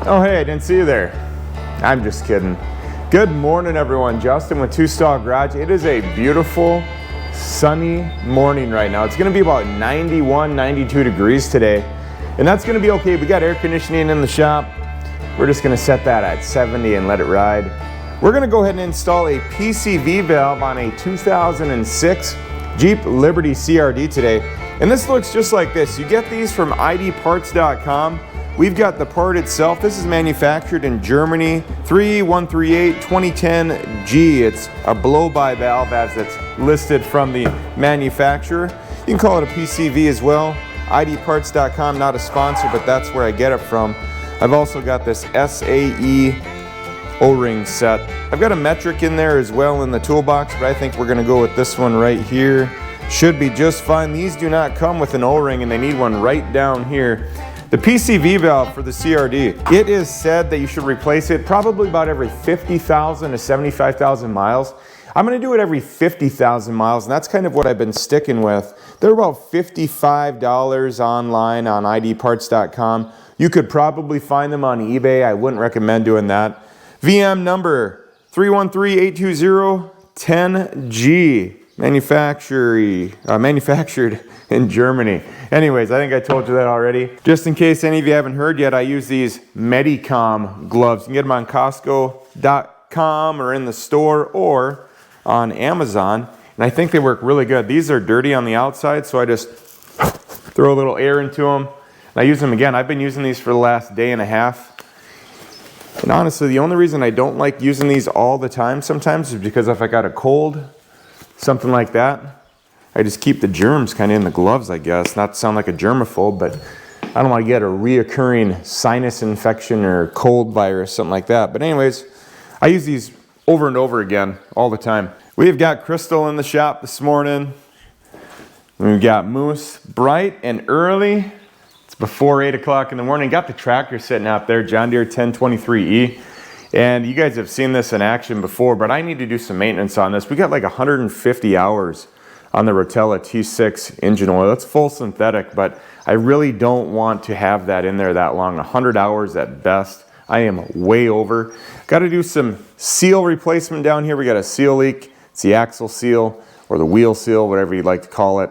Oh hey, I didn't see you there. I'm just kidding. Good morning everyone, Justin with Two Stall Garage. It is a beautiful sunny morning right now. It's gonna be about 91, 92 degrees today. And that's gonna be okay. We got air conditioning in the shop. We're just gonna set that at 70 and let it ride. We're gonna go ahead and install a PCV valve on a 2006 Jeep Liberty CRD today. And this looks just like this. You get these from idparts.com. We've got the part itself. This is manufactured in Germany, 3138-2010G. It's a blow-by valve as it's listed from the manufacturer. You can call it a PCV as well. idparts.com, not a sponsor, but that's where I get it from. I've also got this SAE O-ring set. I've got a metric in there as well in the toolbox, but I think we're gonna go with this one right here. Should be just fine. These do not come with an O-ring and they need one right down here. The PCV valve for the CRD, it is said that you should replace it probably about every 50,000 to 75,000 miles. I'm gonna do it every 50,000 miles, and that's kind of what I've been sticking with. They're about $55 online on idparts.com. You could probably find them on eBay. I wouldn't recommend doing that. VM number 31382010G, manufactured in Germany. Anyways, I think I told you that already. Just in case any of you haven't heard yet, I use these Medicom gloves. You can get them on Costco.com or in the store or on Amazon. And I think they work really good. These are dirty on the outside, so I just throw a little air into them. And I use them again. I've been using these for the last day and a half. And honestly, the only reason I don't like using these all the time sometimes is because if I got a cold, something like that, I just keep the germs kind of in the gloves, I guess. Not to sound like a germaphobe, but I don't want to get a reoccurring sinus infection or cold virus, something like that. But anyways, I use these over and over again all the time. We've got Crystal in the shop this morning. We've got Moose bright and early. It's before 8 o'clock in the morning. Got the tractor sitting out there, John Deere 1023E. And you guys have seen this in action before, but I need to do some maintenance on this. We got like 150 hours on the Rotella T6 engine oil. It's full synthetic, but I really don't want to have that in there that long. 100 hours at best. I am way over. Got to do some seal replacement down here. We got a seal leak. It's the axle seal or the wheel seal, whatever you'd like to call it.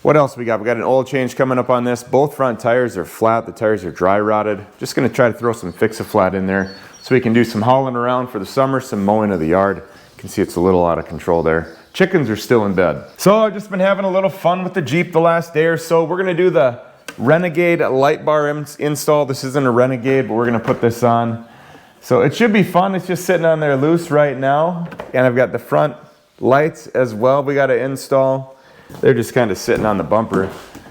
What else we got? We got an oil change coming up on this. Both front tires are flat. The tires are dry rotted. Just going to try to throw some Fix-A-Flat in there so we can do some hauling around for the summer, some mowing of the yard. You can see it's a little out of control there. Chickens are still in bed. So I've just been having a little fun with the Jeep the last day or so. We're gonna do the Renegade light bar install. This isn't a Renegade, but we're gonna put this on. So it should be fun. It's just sitting on there loose right now. And I've got the front lights as well we gotta install. They're just kind of sitting on the bumper.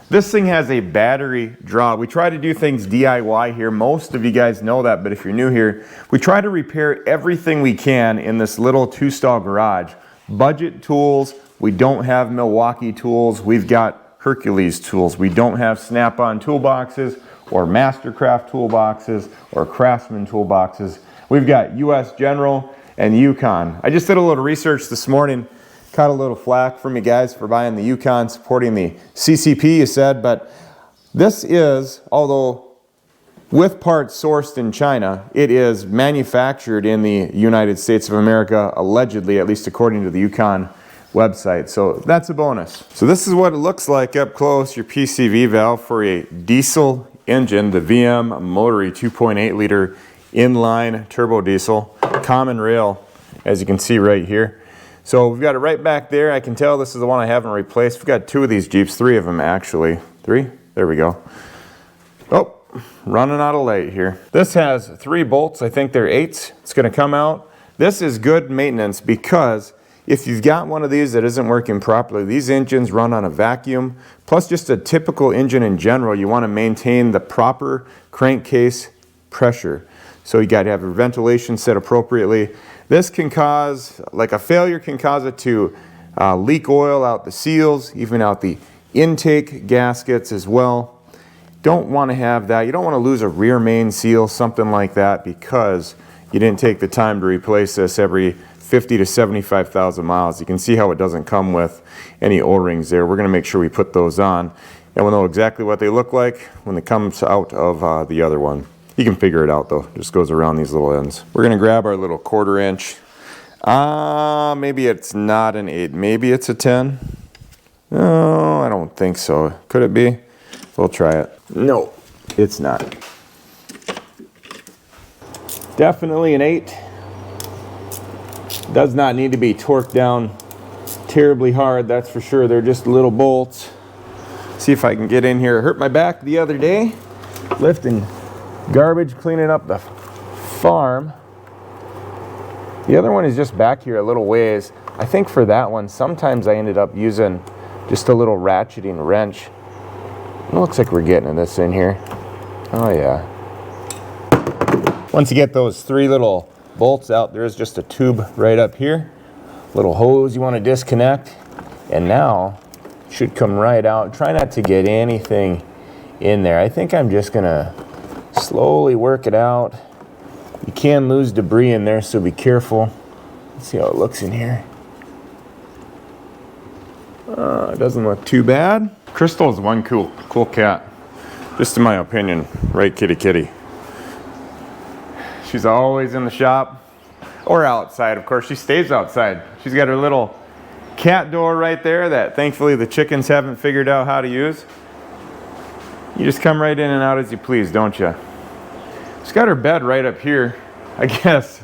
This thing has a battery draw. We try to do things DIY here. Most of you guys know that, but if you're new here, we try to repair everything we can in this little two-stall garage. Budget tools, we don't have Milwaukee tools, we've got Hercules tools. We don't have Snap-on toolboxes or Mastercraft toolboxes or Craftsman toolboxes. We've got US General and Yukon. I just did a little research this morning, caught a little flack from you guys for buying the Yukon, supporting the CCP, you said, but this is, although with parts sourced in China, it is manufactured in the United States of America, allegedly, at least according to the Yukon website. So that's a bonus. So this is what it looks like up close, your PCV valve for a diesel engine, the VM Motory 2.8 liter inline turbo diesel, common rail, as you can see right here. So we've got it right back there. I can tell this is the one I haven't replaced. We've got two of these Jeeps, three of them actually. Three? There we go. Oh. Running out of light here. This has 3 bolts. I think they're 8s. It's going to come out. This is good maintenance because if you've got one of these that isn't working properly, these engines run on a vacuum. Plus just a typical engine in general, you want to maintain the proper crankcase pressure. So you got to have your ventilation set appropriately. This can cause, like a failure can cause it to leak oil out the seals, even out the intake gaskets as well. Don't want to have that. You don't want to lose a rear main seal, something like that, because you didn't take the time to replace this every 50 to 75,000 miles. You can see how it doesn't come with any O-rings there. We're going to make sure we put those on, and we'll know exactly what they look like when it comes out of the other one. You can figure it out though, just goes around these little ends. We're gonna grab our little 1/4 inch. Maybe it's not an 8, maybe it's a 10. No, I don't think so. Could it be? We'll try it. No, it's not. Definitely an 8. Does not need to be torqued down terribly hard, that's for sure. They're just little bolts. See if I can get in here. I hurt my back the other day lifting garbage, cleaning up the farm. The other one is just back here a little ways. I think for that one, sometimes I ended up using just a little ratcheting wrench. It looks like we're getting this in here. Oh yeah. Once you get those 3 little bolts out, there's just a tube right up here. Little hose you want to disconnect. And now, it should come right out. Try not to get anything in there. I think I'm just gonna slowly work it out. You can lose debris in there, so be careful. Let's see how it looks in here. It doesn't look too bad. Crystal is one cool cat, just in my opinion. Right, kitty kitty. She's always in the shop or outside. Of course, she stays outside. She's got her little cat door right there that thankfully the chickens haven't figured out how to use. You just come right in and out as you please, don't you? She's got her bed right up here. I guess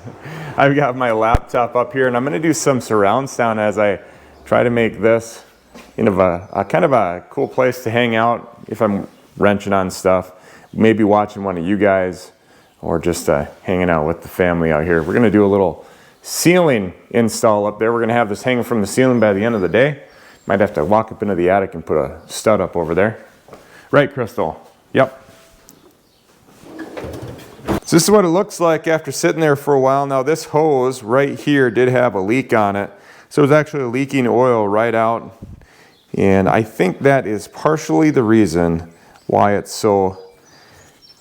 I've got my laptop up here, and I'm going to do some surround sound as I try to make this kind of a cool place to hang out if I'm wrenching on stuff. Maybe watching one of you guys, or just hanging out with the family out here. We're going to do a little ceiling install up there. We're going to have this hanging from the ceiling by the end of the day. Might have to walk up into the attic and put a stud up over there. Right, Crystal? Yep. So this is what it looks like after sitting there for a while. Now this hose right here did have a leak on it. So it was actually leaking oil right out. And I think that is partially the reason why it's so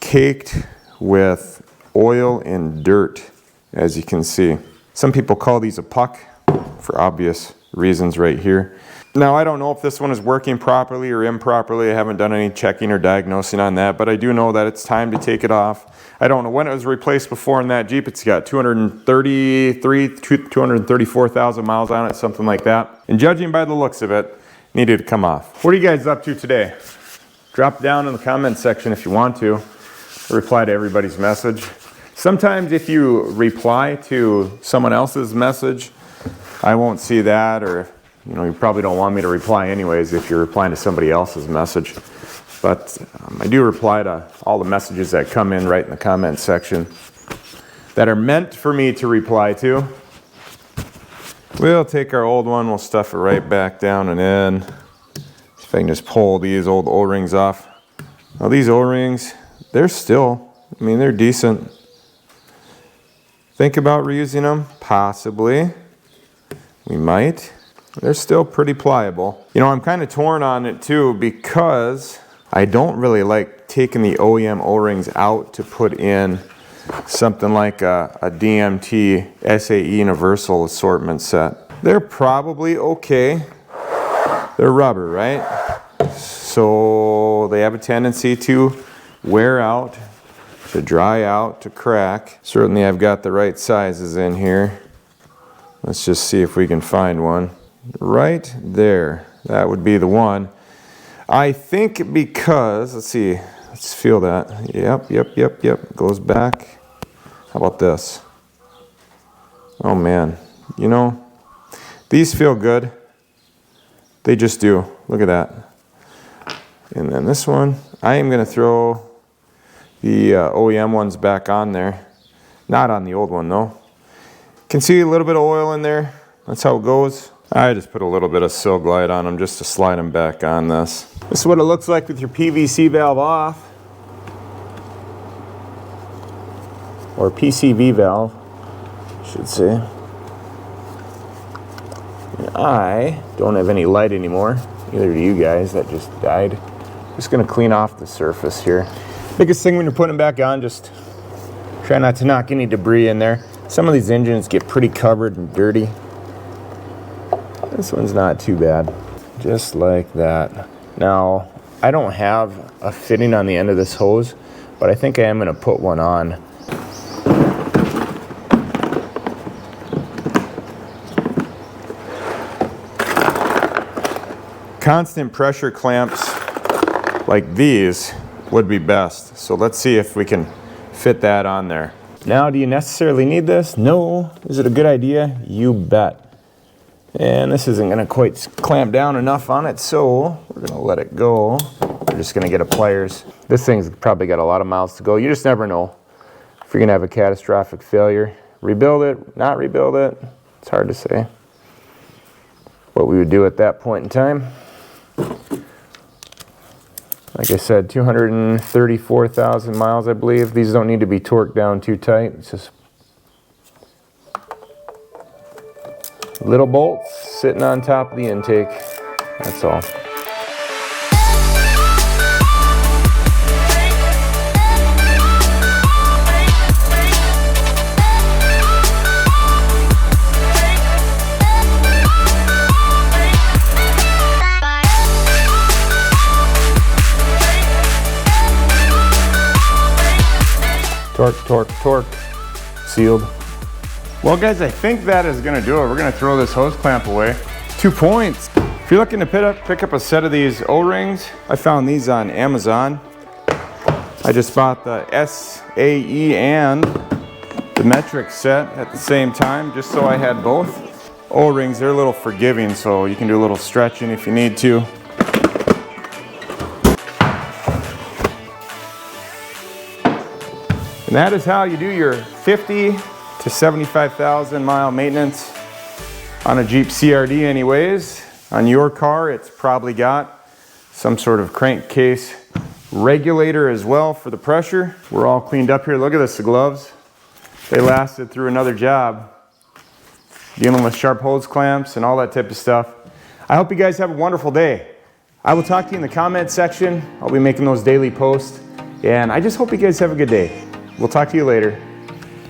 caked with oil and dirt, as you can see. Some people call these a puck for obvious reasons right here. Now I don't know if this one is working properly or improperly. I haven't done any checking or diagnosing on that, but I do know that it's time to take it off. I don't know when it was replaced before in that Jeep. It's got 234,000 miles on it, something like that. And judging by the looks of it, needed to come off. What are you guys up to today? Drop down in the comment section if you want to. Reply to everybody's message. Sometimes if you reply to someone else's message, I won't see that, or you probably don't want me to reply anyways if you're replying to somebody else's message. But I do reply to all the messages that come in right in the comment section that are meant for me to reply to. We'll take our old one, we'll stuff it right back down and in. See if I can just pull these old O-rings off. Now these O-rings, they're decent. Think about reusing them? Possibly. We might. They're still pretty pliable. I'm kind of torn on it too because I don't really like taking the OEM O-rings out to put in something like a DMT SAE Universal Assortment set. They're probably okay. They're rubber, right? So they have a tendency to wear out, to dry out, to crack. Certainly I've got the right sizes in here. Let's just see if we can find one. Right there. That would be the one. I think because, let's see, let's feel that. Yep. Goes back. How about this? Oh man, these feel good. They just do. Look at that. And then this one, I am going to throw the OEM ones back on there. Not on the old one though. Can see a little bit of oil in there. That's how it goes. I just put a little bit of Sil Glide on them just to slide them back on this. This is what it looks like with your PVC valve off. Or PCV valve, I should say. And I don't have any light anymore. Neither do you guys, that just died. Just gonna clean off the surface here. Biggest thing when you're putting them back on, just try not to knock any debris in there. Some of these engines get pretty covered and dirty. This one's not too bad. Just like that. Now, I don't have a fitting on the end of this hose, but I think I am gonna put one on. Constant pressure clamps like these would be best. So let's see if we can fit that on there. Now, do you necessarily need this? No. Is it a good idea? You bet. And this isn't gonna quite clamp down enough on it, so we're gonna let it go. We're just gonna get a pliers. This thing's probably got a lot of miles to go. You just never know if you're gonna have a catastrophic failure. Rebuild it, not rebuild it. It's hard to say what we would do at that point in time. Like I said, 234,000 miles, I believe. These don't need to be torqued down too tight. It's just little bolts sitting on top of the intake. That's all. Torque, torque, torque. Sealed. Well guys, I think that is gonna do it. We're gonna throw this hose clamp away. 2 points. If you're looking to pick up a set of these O-rings, I found these on Amazon. I just bought the SAE and the metric set at the same time, just so I had both. O-rings, they're a little forgiving, so you can do a little stretching if you need to. And that is how you do your 50 to 75,000 mile maintenance on a Jeep CRD anyways. On your car, it's probably got some sort of crankcase regulator as well for the pressure. We're all cleaned up here. Look at this, the gloves. They lasted through another job. Dealing with sharp hose clamps and all that type of stuff. I hope you guys have a wonderful day. I will talk to you in the comment section. I'll be making those daily posts. And I just hope you guys have a good day. We'll talk to you later.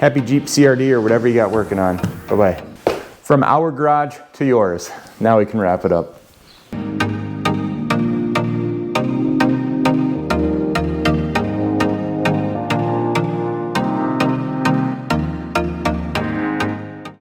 Happy Jeep CRD or whatever you got working on. Bye-bye. From our garage to yours. Now we can wrap it up.